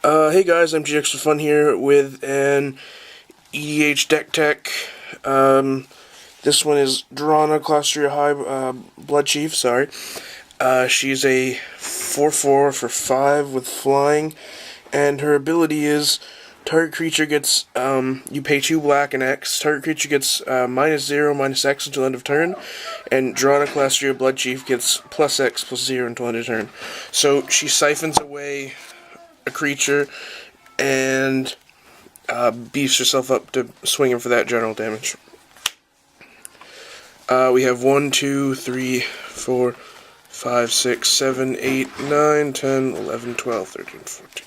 Hey guys, I'm GX for Fun here with an EDH deck tech. This one is Drana, Kalastria High, Bloodchief, sorry. She's a 4/4 for 5 with flying, and her ability is target creature gets, you pay 2 black and X, target creature gets -0, -X until end of turn, and Drana, Kalastria, Bloodchief gets +X, +0 until end of turn. So she siphons away a creature and beefs herself up to swinging for that general damage. We have 1, 2, 3, 4, 5, 6, 7, 8, 9, 10, 11, 12, 13, 14,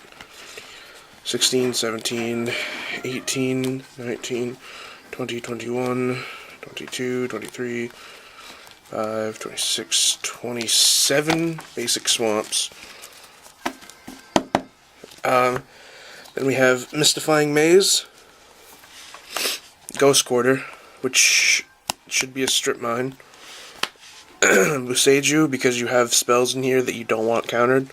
16, 17, 18, 19, 20, 21, 22, 23, 25, 26, 27 basic swamps. Then we have Mystifying Maze, Ghost Quarter, which should be a strip mine, Buseju, because you have spells in here that you don't want countered.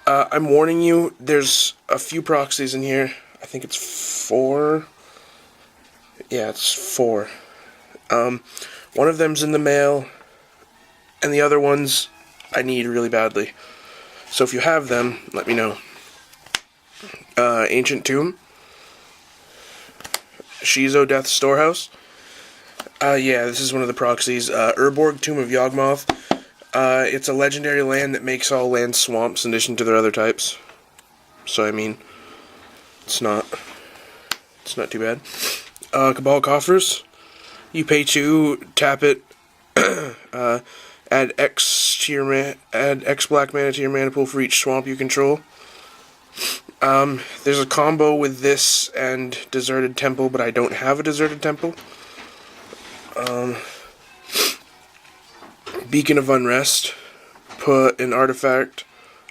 I'm warning you, there's a few proxies in here. I think it's 4. Yeah, it's 4. One of them's in the mail, and the other ones I need really badly. So if you have them, let me know. Ancient Tomb, Shizo Death Storehouse. Yeah, this is one of the proxies. Urborg, Tomb of Yawgmoth. It's a legendary land that makes all lands swamps in addition to their other types. So I mean, it's not too bad. Cabal Coffers. You pay 2, tap it, add X black mana to your mana pool for each swamp you control. There's a combo with this and Deserted Temple, but I don't have a Deserted Temple. Beacon of Unrest. Put an artifact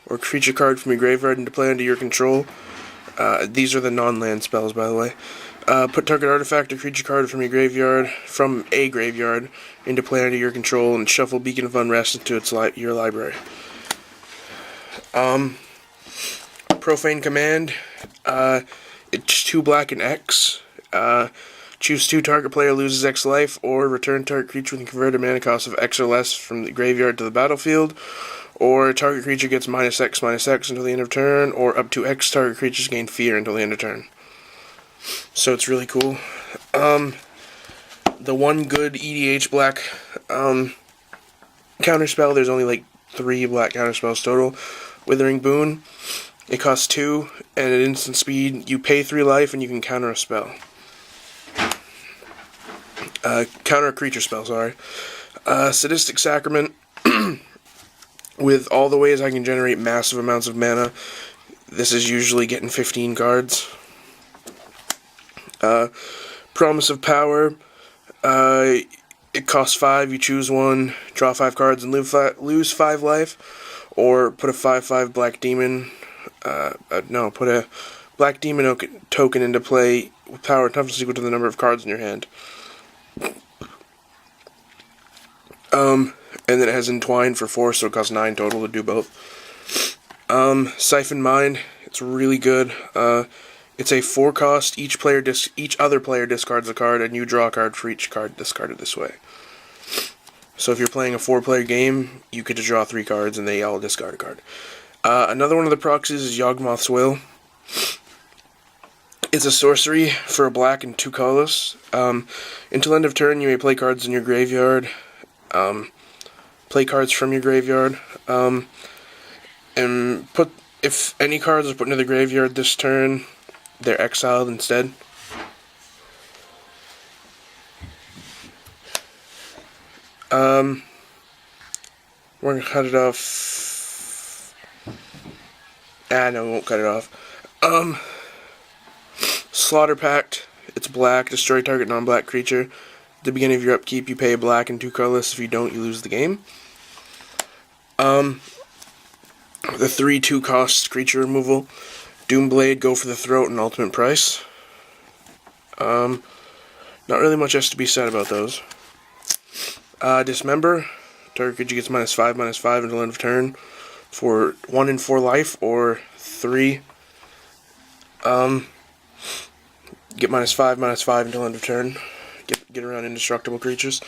or creature card from your graveyard into play under your control. These are the non-land spells, by the way. Put target artifact or creature card from a graveyard into play under your control, and shuffle Beacon of Unrest into your library. Profane Command. It's 2 black and X. Choose 2, target player loses X life, or return target creature with a converted mana cost of X or less from the graveyard to the battlefield, or target creature gets -X, -X until the end of turn, or up to X target creatures gain fear until the end of turn. So it's really cool. The one good EDH black counterspell, there's only like 3 black counterspells total. Withering Boon. It costs 2, and at instant speed, you pay 3 life, and you can counter a spell. Counter a creature spell, sorry. Sadistic Sacrament. With all the ways I can generate massive amounts of mana, this is usually getting 15 cards. Promise of Power. It costs 5, you choose 1, draw 5 cards, and lose 5 life. Or put a 5/5 Black Demon. Put a Black Demon token into play with power and toughness equal to the number of cards in your hand. And then it has Entwine for 4, so it costs 9 total to do both. Siphon Mind, it's really good. It's a 4 cost. Each other player discards a card, and you draw a card for each card discarded this way. So if you're playing a 4-player game, you get to draw 3 cards, and they all discard a card. Another one of the proxies is Yawgmoth's Will. It's a sorcery for a black and 2 colorless. Until end of turn, you may play cards in your graveyard. Play cards from your graveyard. And if any cards are put into the graveyard this turn, they're exiled instead. We're gonna cut it off. No, we won't cut it off. Slaughter Pact. It's black. Destroy target non-black creature. At the beginning of your upkeep, you pay a black and 2 colorless. If you don't, you lose the game. The 3 2-cost creature removal. Doomblade, Go for the Throat, and Ultimate Price. Not really much else to be said about those. Dismember. Target creature gets -5/-5 until end of turn for 1 and 4 life, or 3 Get -5/-5 until end of turn. Get around indestructible creatures.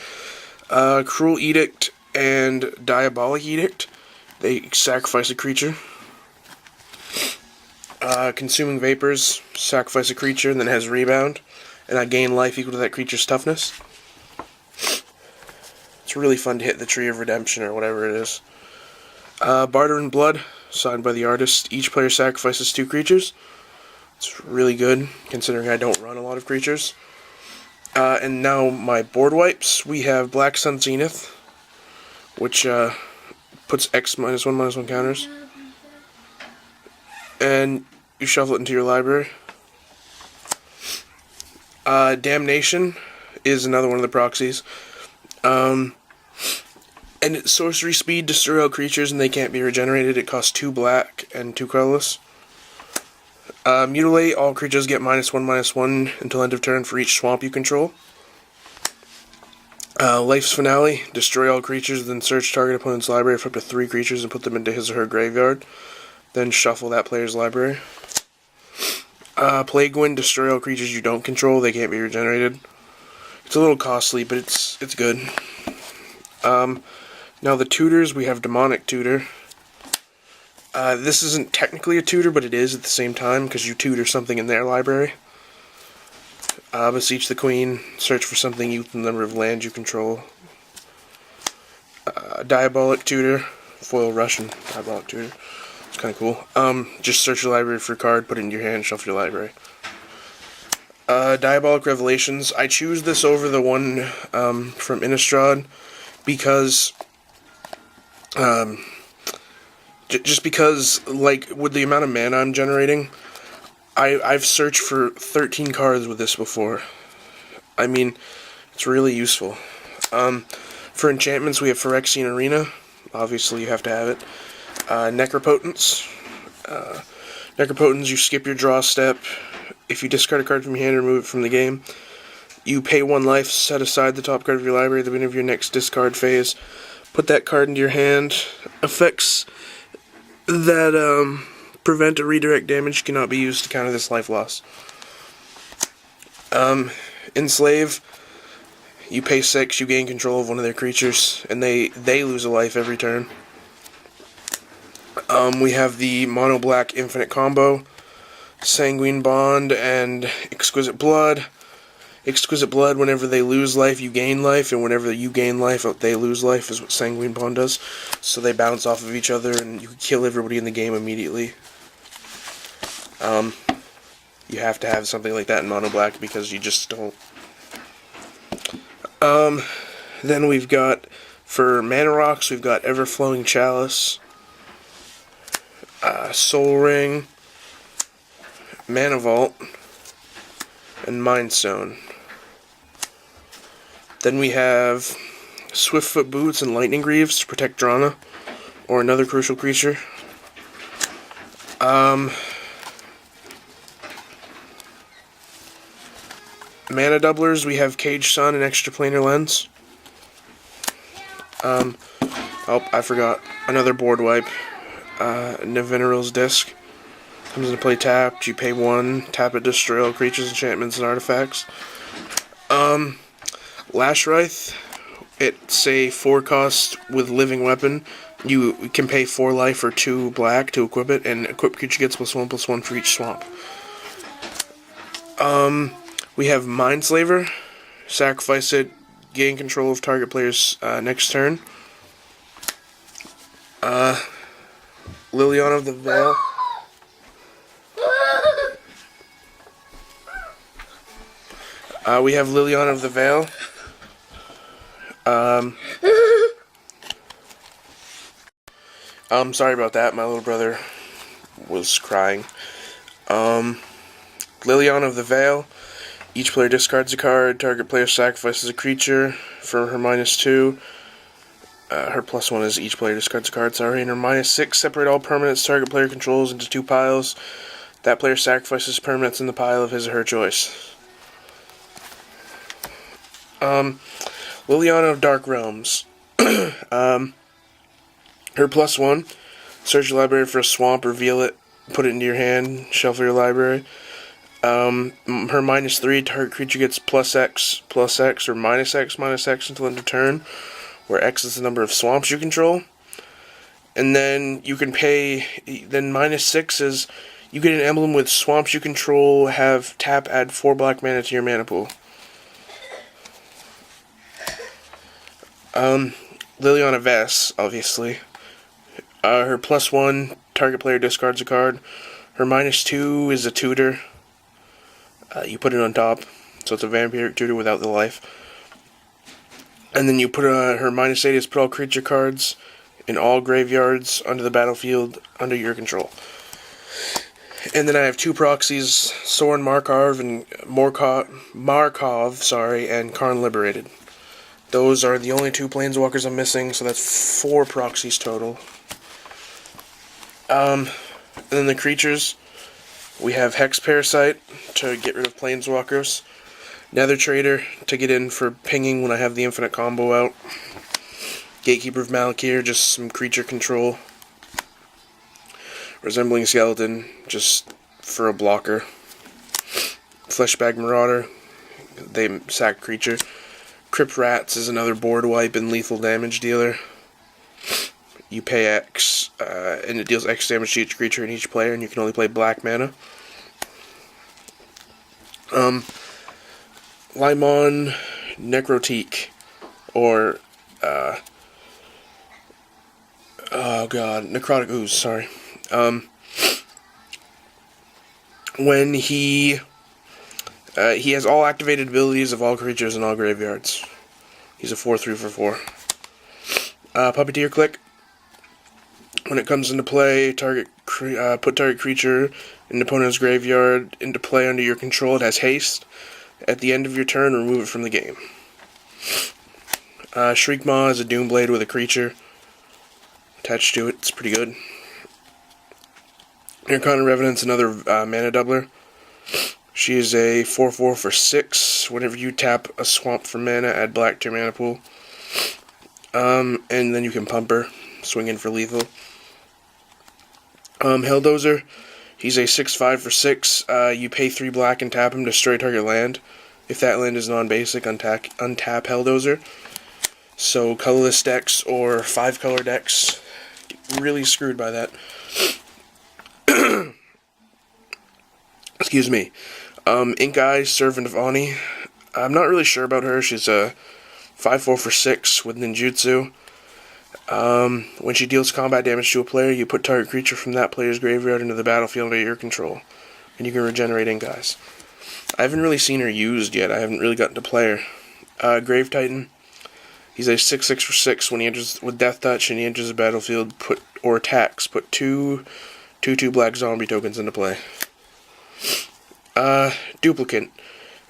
Cruel Edict and Diabolic Edict. They sacrifice a creature. Consuming Vapors, sacrifice a creature, and then it has rebound, and I gain life equal to that creature's toughness. It's really fun to hit the Tree of Redemption or whatever it is. Barter in Blood, signed by the artist. Each player sacrifices 2 creatures. It's really good, considering I don't run a lot of creatures. And now my board wipes. We have Black Sun Zenith, which puts X -1/-1 counters. And you shuffle it into your library. Damnation is another one of the proxies. And it's sorcery speed, destroy all creatures, and they can't be regenerated. It costs 2 black and 2 colorless. Mutilate, all creatures get -1/-1 until end of turn for each swamp you control. Life's Finale, destroy all creatures, then search target opponent's library for up to 3 creatures and put them into his or her graveyard. Then shuffle that player's library. Plague Wind, destroy all creatures you don't control, they can't be regenerated. It's a little costly, but it's good. Now the tutors, we have Demonic Tutor. This isn't technically a tutor, but it is at the same time, because you tutor something in their library. Beseech the Queen, search for something equal to the number of lands you control. Diabolic Tutor, foil Russian Diabolic Tutor. It's kind of cool. Just search your library for a card, put it in your hand, shuffle your library. Diabolic Revelations. I choose this over the one from Innistrad because just because, like, with the amount of mana I'm generating, I've searched for 13 cards with this before. I mean, it's really useful. For enchantments, we have Phyrexian Arena. Obviously, you have to have it. Necropotence. Necropotence, you skip your draw step. If you discard a card from your hand or remove it from the game, you pay 1 life, set aside the top card of your library at the beginning of your next discard phase. Put that card into your hand. Effects that prevent or redirect damage cannot be used to counter this life loss. Enslave, you pay 6, you gain control of one of their creatures, and they lose a life every turn. We have the mono black infinite combo, Sanguine Bond and Exquisite Blood. Exquisite Blood, whenever they lose life, you gain life, and whenever you gain life, they lose life, is what Sanguine Bond does. So they bounce off of each other, and you can kill everybody in the game immediately. You have to have something like that in mono black, because you just don't. Then we've got, for mana rocks, we've got Everflowing Chalice, Soul Ring, Mana Vault, and Mind Stone. Then we have Swiftfoot Boots and Lightning Greaves to protect Drana, or another crucial creature. Mana doublers, we have Cage Sun and Extraplanar Lens. Oh, I forgot. Another board wipe. Nevinyrral's Disc. Comes into play tapped. You pay 1, tap it, destroy all creatures, enchantments, and artifacts. Lashwraith. It's a 4-cost with Living Weapon. You can pay 4 life or 2 black to equip it, and equip creature gets +1/+1 for each swamp. We have Mindslaver. Sacrifice it, gain control of target player's next turn. Liliana of the Veil. We have Liliana of the Veil. Sorry about that. My little brother was crying. Liliana of the Veil. Each player discards a card. Target player sacrifices a creature for her -2. Her +1 is each player discards a card, sorry. And her -6, separate all permanents target player controls into 2 piles. That player sacrifices permanents in the pile of his or her choice. Liliana of Dark Realms. Her +1, search your library for a swamp, reveal it, put it into your hand, shuffle your library. Her -3, target creature gets +X or -X until end of turn, where X is the number of swamps you control. And then you can pay, then -6 is you get an emblem with swamps you control, have tap, add 4 black mana to your mana pool. Liliana Vess, obviously. Her +1, target player discards a card. Her -2 is a tutor. You put it on top, so it's a vampiric tutor without the life. And then you put her -8 is put all creature cards in all graveyards under the battlefield under your control. And then I have 2 proxies, Sorin Markov and and Karn Liberated. Those are the only 2 planeswalkers I'm missing, so that's 4 proxies total. And then the creatures, we have Hex Parasite to get rid of planeswalkers, Nether Trader to get in for pinging when I have the infinite combo out, Gatekeeper of Malakir, just some creature control, Resembling Skeleton, just for a blocker, Fleshbag Marauder, they sack creature, Crypt Rats is another board wipe and lethal damage dealer. You pay X, and it deals X damage to each creature and each player, and you can only play black mana. Limon Necrotique, or, Necrotic Ooze, sorry. When he has all activated abilities of all creatures in all graveyards. He's a 4/3 for 4. Puppeteer Click. When it comes into play, put target creature in the opponent's graveyard into play under your control. It has haste. At the end of your turn, remove it from the game. Shriekmaw is a Doomblade with a creature attached to it. It's pretty good. Nirkana Revenant's another mana doubler. She is a 4/4 for 6. Whenever you tap a swamp for mana, add black to your mana pool. And then you can pump her, swing in for lethal. Helldozer, he's a 6/5 for 6. You pay 3 black and tap him, destroy target land. If that land is non-basic, untap Helldozer. So colorless decks or 5-color decks get really screwed by that. Excuse me. Ink Eyes, Servant of Ani. I'm not really sure about her. She's a 5/4 for 6 with ninjutsu. When she deals combat damage to a player, you put target creature from that player's graveyard into the battlefield under your control. And you can regenerate Ink Eyes. I haven't really seen her used yet. I haven't really gotten to play her. Grave Titan. He's a 6/6 for 6. When he enters with Death Touch and he enters the battlefield, attacks, put 2/2 black zombie tokens into play. Duplicant.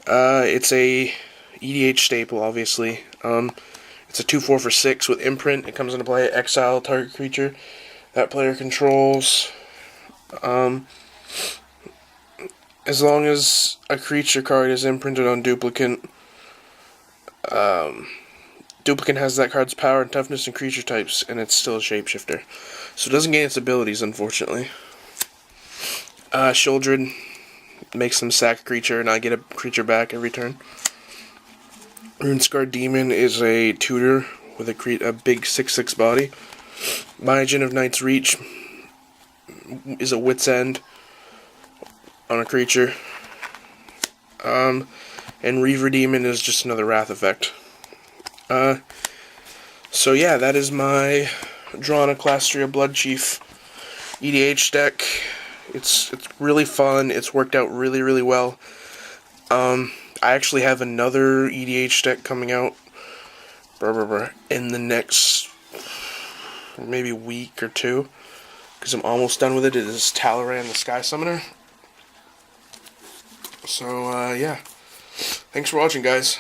It's a EDH staple, obviously. It's a 2/4 for 6 with imprint. It comes into play, exile target creature that player controls. As long as a creature card is imprinted on Duplicant, Duplicant has that card's power and toughness and creature types, and it's still a shapeshifter. So it doesn't gain its abilities, unfortunately. Shouldred makes them sack a creature, and I get a creature back every turn. Runescarred Demon is a tutor with a big 6/6 body. Myojin of Night's Reach is a Wit's End on a creature. And Reaver Demon is just another Wrath effect. So yeah, that is my Drana Kalastria Bloodchief EDH deck. It's really fun. It's worked out really, really well. I actually have another EDH deck coming out in the next maybe week or 2, because I'm almost done with it. It is Talaran the Sky Summoner. So yeah, thanks for watching, guys.